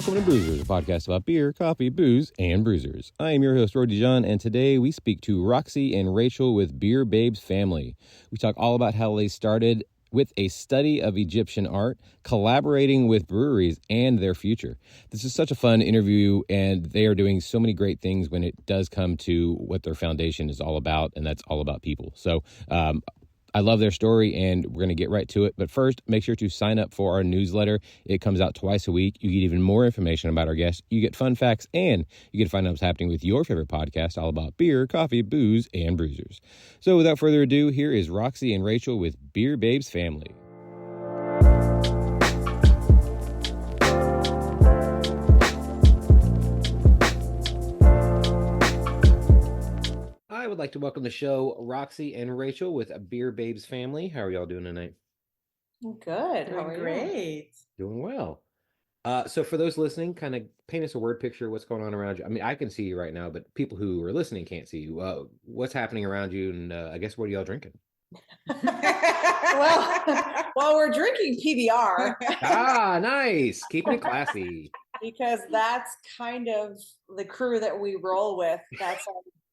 Welcome to Brewsers, a podcast about beer, coffee, booze, and bruisers. I am your host, Roy Dijon, and today we speak to Roxy and Rachel with Beer Babes Family. We talk all about how they started with a study of Egyptian art, collaborating with breweries, and their future. This is such a fun interview, and they are doing so many great things when it does come to what their foundation is all about, and that's all about people. So, I love their story, and we're going to get right to it. But first, make sure to sign up for our newsletter. It comes out twice a week. You get even more information about our guests. You get fun facts, and you get to find out what's happening with your favorite podcast, all about beer, coffee, booze, and bruisers. So without further ado, here is Roxy and Rachel with Beer Babes Family. I would like to welcome to the show Roxy and Rachel with a Beer Babes Family. How are y'all doing tonight? Good. How are you? Great. Doing well. So for those listening, kind of paint us a word picture of what's going on around you. I mean, I can see you right now, but people who are listening can't see you. What's happening around you? And I guess what are y'all drinking? Well, we're drinking PBR. Ah, nice. Keeping it classy. Because that's kind of the crew that we roll with.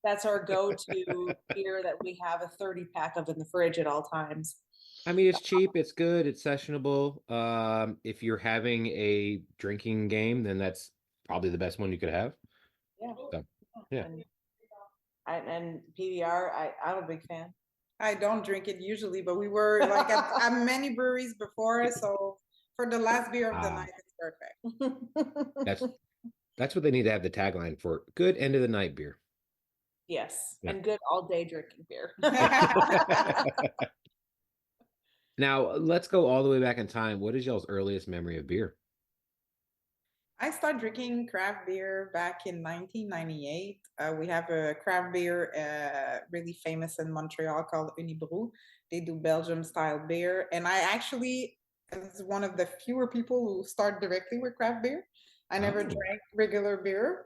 That's our go-to beer that we have a 30-pack of in the fridge at all times. I mean, it's cheap, it's good, it's sessionable. If you're having a drinking game, then that's probably the best one you could have. Yeah. So, yeah. And PBR, I'm a big fan. I don't drink it usually, but we were like at many breweries before, so for the last beer of the night, it's perfect. That's what they need to have the tagline for. Good end of the night beer. Yes, yeah. And good all-day drinking beer. Now, let's go all the way back in time. What is y'all's earliest memory of beer? I started drinking craft beer back in 1998. We have a craft beer really famous in Montreal called Unibrew. They do Belgium-style beer. And I actually was one of the fewer people who start directly with craft beer. I never drank regular beer.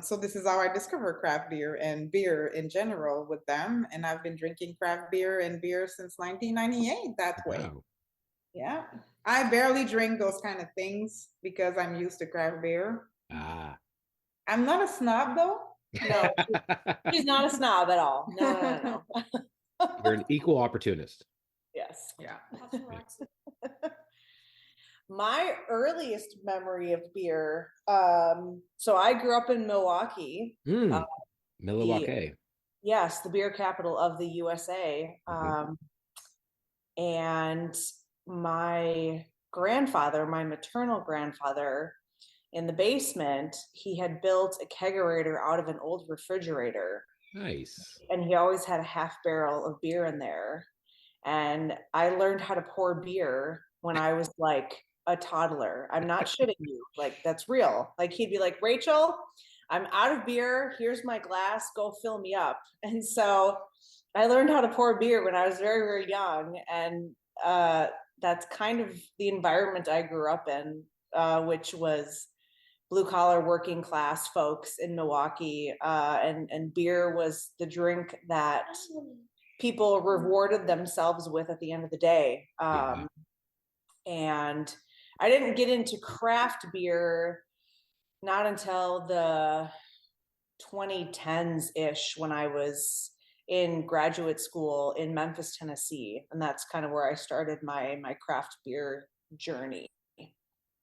So this is how I discovered craft beer and beer in general with them. And I've been drinking craft beer and beer since 1998 that way. Wow. Yeah. I barely drink those kind of things because I'm used to craft beer. I'm not a snob though. No, she's not a snob at all. No. You're an equal opportunist. Yes. Yeah. My earliest memory of beer, so I grew up in Milwaukee. Milwaukee. Yes, the beer capital of the USA. And my grandfather, my maternal grandfather, in the basement, he had built a kegerator out of an old refrigerator. Nice. And he always had a half barrel of beer in there. And I learned how to pour beer when I was like a toddler. I'm not shitting you. Like, that's real. Like, he'd be like, Rachel, I'm out of beer. Here's my glass. Go fill me up. And so I learned how to pour beer when I was very, very young. And that's kind of the environment I grew up in, which was blue-collar working class folks in Milwaukee. And beer was the drink that people rewarded themselves with at the end of the day. And I didn't get into craft beer not until the 2010s-ish when I was in graduate school in Memphis, Tennessee. And that's kind of where I started my craft beer journey.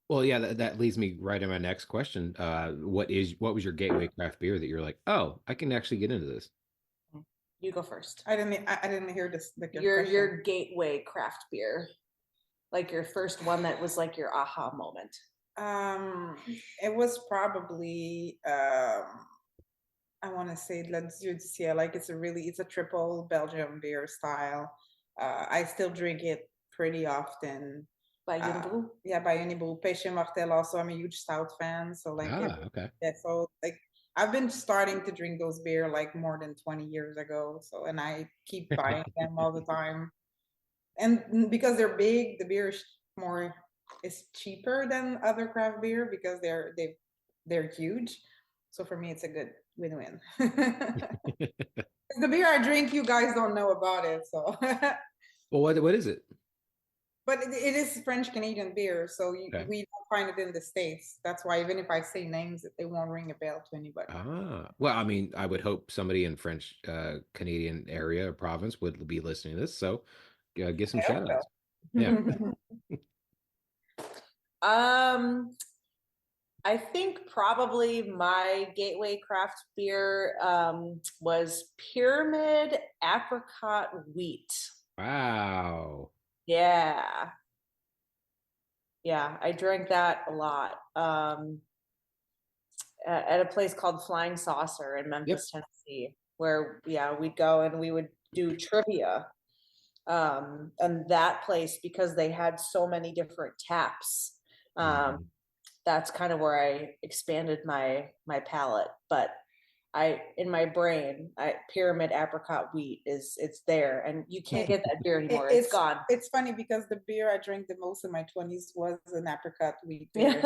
Well, yeah, that leads me right to my next question. What was your gateway craft beer that you're like, oh, I can actually get into this? You go first. I didn't hear this. Your gateway craft beer, like your first one that was like your aha moment. It was probably I want to say let's do this here. Like it's a triple Belgium beer style. I still drink it pretty often. By Unibrew? Yeah, by Unibrew. Péché Mortel also. I'm a huge stout fan. So like okay. Yeah, so like I've been starting to drink those beer like more than 20 years ago. So and I keep buying them all the time. And because they're big, the beer is cheaper than other craft beer because they're huge. So for me, it's a good win-win. The beer I drink, you guys don't know about it. So, well, what is it? But it is French Canadian beer, so Okay. we don't find it in the States. That's why even if I say names, they won't ring a bell to anybody. Well, I mean, I would hope somebody in French Canadian area or province would be listening to this. So give some I hope shout so. outs. Yeah. I think probably my gateway craft beer was Pyramid Apricot Wheat. Wow. Yeah. Yeah, I drank that a lot. At a place called Flying Saucer in Memphis, Tennessee, where we'd go and we would do trivia. And that place, because they had so many different taps, that's kind of where I expanded my palate. But in my brain, Pyramid Apricot Wheat it's there, and you can't get that beer anymore. It's gone. It's funny because the beer I drank the most in my 20s was an apricot wheat beer.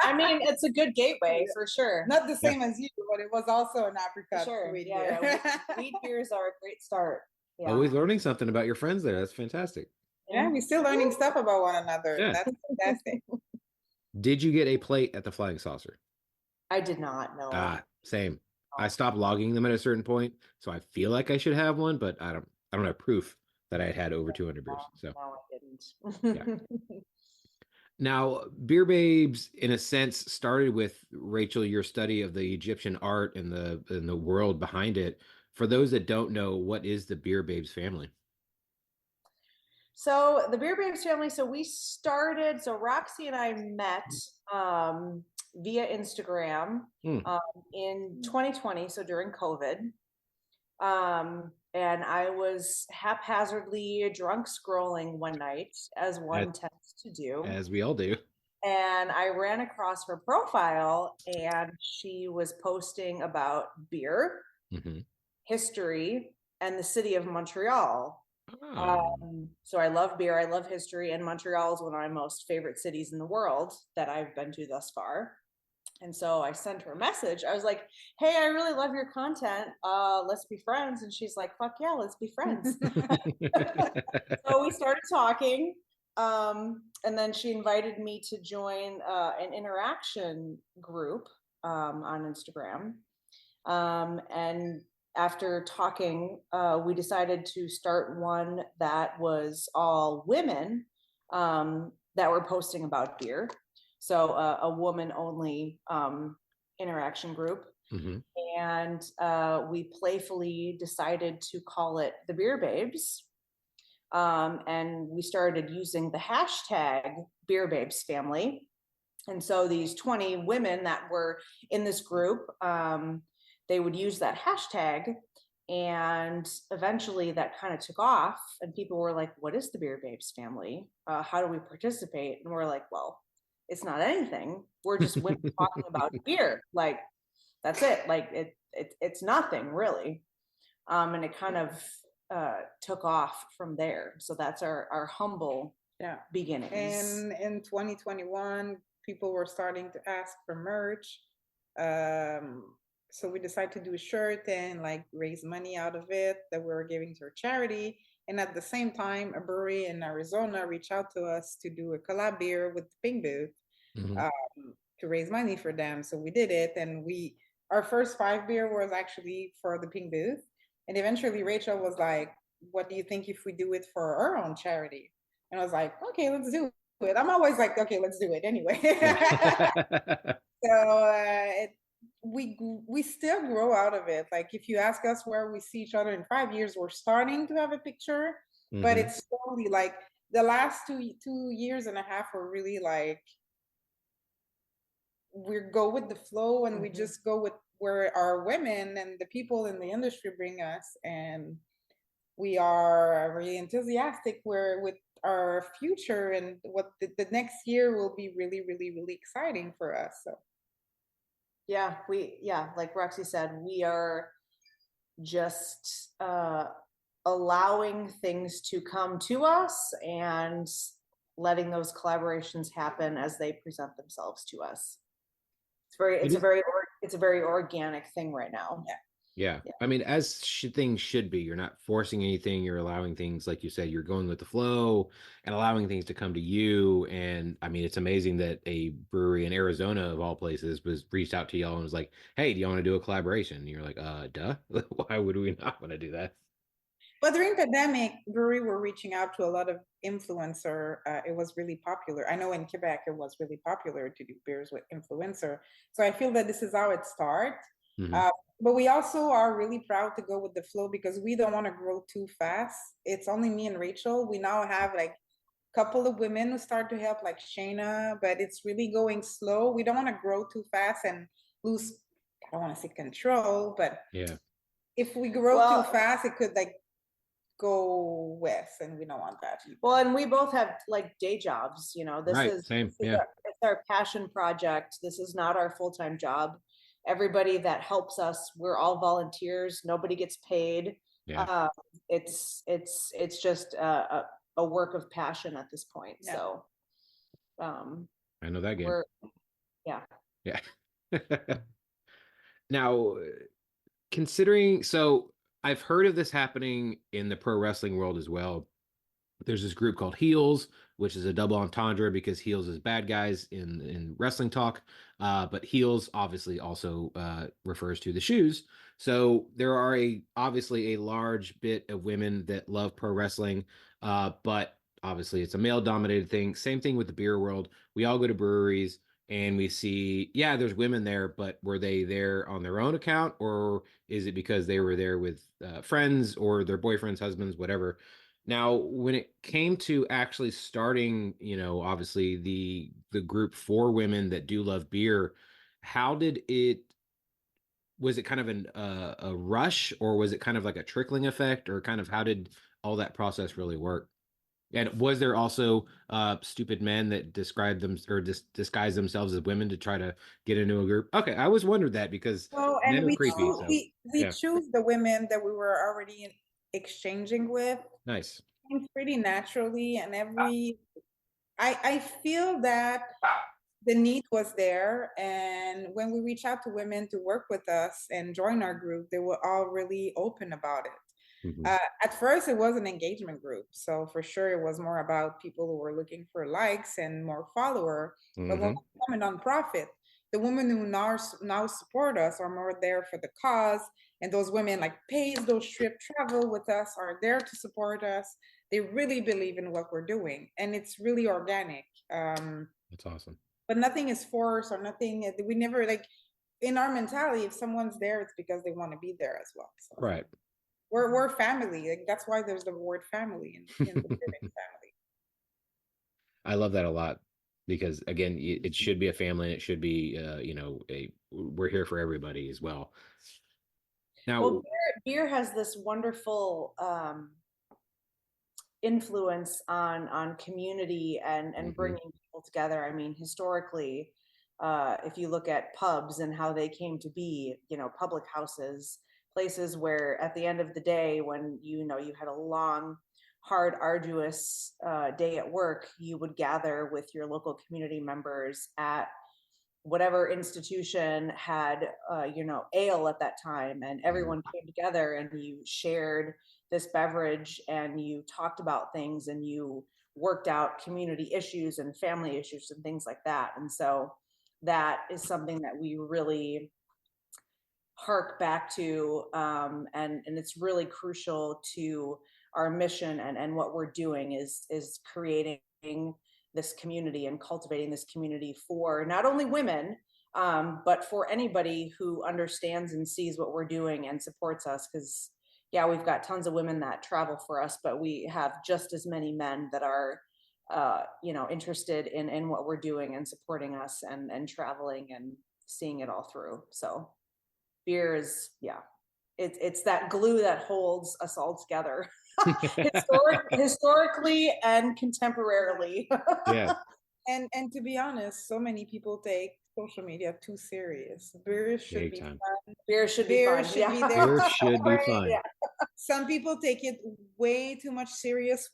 I mean, it's a good gateway for sure. Not the same as you, but it was also an apricot wheat beer. Wheat beers are a great start. Yeah. Always learning something about your friends there. That's fantastic. Yeah, we're still learning stuff about one another. Yeah. That's fantastic. Did you get a plate at the Flying Saucer? I did not know. Same. I stopped logging them at a certain point, so I feel like I should have one, but I don't have proof that I had over 200 beers. So no, I didn't. Yeah. Now, Beer Babes, in a sense, started with Rachel, your study of the Egyptian art and the world behind it. For those that don't know, what is the Beer Babes family? So the Beer Babes family, so Roxy and I met via Instagram in 2020, so during COVID. And I was haphazardly drunk scrolling one night, as one tends to do. As we all do. And I ran across her profile, and she was posting about beer, history, and the city of Montreal. So I love beer, I love history, and Montreal is one of my most favorite cities in the world that I've been to thus far. And so I sent her a message. I was like, hey, I really love your content. Let's be friends. And she's like, fuck yeah, let's be friends. So we started talking. And then she invited me to join an interaction group on Instagram. And after talking, we decided to start one that was all women that were posting about beer. So a woman-only interaction group. And we playfully decided to call it the Beer Babes. And we started using the hashtag Beer Babes Family. And so these 20 women that were in this group, they would use that hashtag, and eventually that kind of took off, and people were like, what is the Beer Babes Family? How do we participate? And we're like, well, it's not anything. We're just women talking about beer. Like, that's it. Like it's nothing really. And it kind of took off from there. So that's our humble beginnings. And in 2021, people were starting to ask for merch. So we decided to do a shirt and like raise money out of it that we were giving to a charity. And at the same time, a brewery in Arizona reached out to us to do a collab beer with the Pink Booth to raise money for them. So we did it. And our first 5 beer was actually for the Pink Booth. And eventually Rachel was like, what do you think if we do it for our own charity? And I was like, okay, let's do it. I'm always like, okay, let's do it anyway. So we still grow out of it. Like if you ask us where we see each other in 5 years, we're starting to have a picture, but it's slowly like the last 2 years and a half were really like, we go with the flow and we just go with where our women and the people in the industry bring us. And we are really enthusiastic with our future and what the next year will be really, really, really exciting for us. So like Roxy said, we are just allowing things to come to us and letting those collaborations happen as they present themselves to us. It's a very organic thing right now. Yeah. Yeah. I mean, as things should be. You're not forcing anything. You're allowing things, like you said, you're going with the flow and allowing things to come to you. And I mean, it's amazing that a brewery in Arizona, of all places, was reached out to y'all and was like, hey, do you want to do a collaboration? And you're like, duh. Why would we not want to do that? But during pandemic, brewery were reaching out to a lot of influencer. It was really popular. I know in Quebec it was really popular to do beers with influencer. So I feel that this is how it starts. Hmm. Uh, but we also are really proud to go with the flow because we don't want to grow too fast. It's only me and Rachel. We now have like a couple of women who start to help, like Shayna, but it's really going slow. We don't want to grow too fast and lose, I don't want to say control, but Yeah. if we grow Well, too fast, it could like go west, and we don't want that either. well, and we both have like day jobs, you know, Right. Same. Yeah. it's our passion project. This is not our full-time job. Everybody that helps us, we're all volunteers. Nobody gets paid. Yeah. Uh, it's just a work of passion at this point. Yeah. So um, I know that game. we're, yeah. Yeah. Now, considering, so I've heard of this happening in the pro wrestling world as well. There's this group called Heels, which is a double entendre because Heels is bad guys in wrestling talk, but Heels obviously also refers to the shoes. So there are obviously a large bit of women that love pro wrestling, but obviously it's a male dominated thing. Same thing with the beer world. We all go to breweries and we see, yeah, there's women there, but were they there on their own account, or is it because they were there with friends or their boyfriends, husbands, whatever? Now, when it came to actually starting, obviously the group for women that do love beer, how did it, was it kind of a rush, or was it kind of like a trickling effect, or kind of how did all that process really work? And was there also stupid men that describe them or disguise themselves as women to try to get into a group? Okay, I always wondered that because So, men and are we creepy. choose So we yeah, choose the women that we were already exchanging with. nice. Came pretty naturally, and I feel that the need was there, and when we reach out to women to work with us and join our group, they were all really open about it. Hmm. At first, it was an engagement group, so for sure it was more about people who were looking for likes and more follower. But when Hmm. we become a nonprofit, the women who now support us are more there for the cause, and those women like pays those trip travel with us, are there to support us. They really believe in what we're doing, and it's really organic. That's awesome. But nothing is forced or nothing. We never like in our mentality. If someone's there, it's because they want to be there as well. So Right. we're family. Like, that's why there's the word family in the Brewing family. I love that a lot because again, it should be a family and it should be, a we're here for everybody as well. Well, Now, beer has this wonderful influence on community and mhm, bringing people together. I mean, historically, if you look at pubs and how they came to be, you know, public houses, places where at the end of the day, when you had a long, hard, arduous day at work, you would gather with your local community members at whatever institution had ale at that time, and mhm, everyone came together and you shared this beverage and you talked about things and you worked out community issues and family issues and things like that. And so that is something that we really hark back to, and it's really crucial to our mission and what we're doing is creating this community and cultivating this community for not only women, but for anybody who understands and sees what we're doing and supports us. Because yeah, we've got tons of women that travel for us, but we have just as many men that are interested in what we're doing and supporting us and traveling and seeing it all through. So beer is, yeah, it's that glue that holds us all together. Historically and contemporarily. yeah, And to be honest, so many people take social media too serious. Beer should big be time. fun. Beer should be Beer fun. should Yeah. be there Beer to should be celebrate. fun. Yeah. Some people take it way too much serious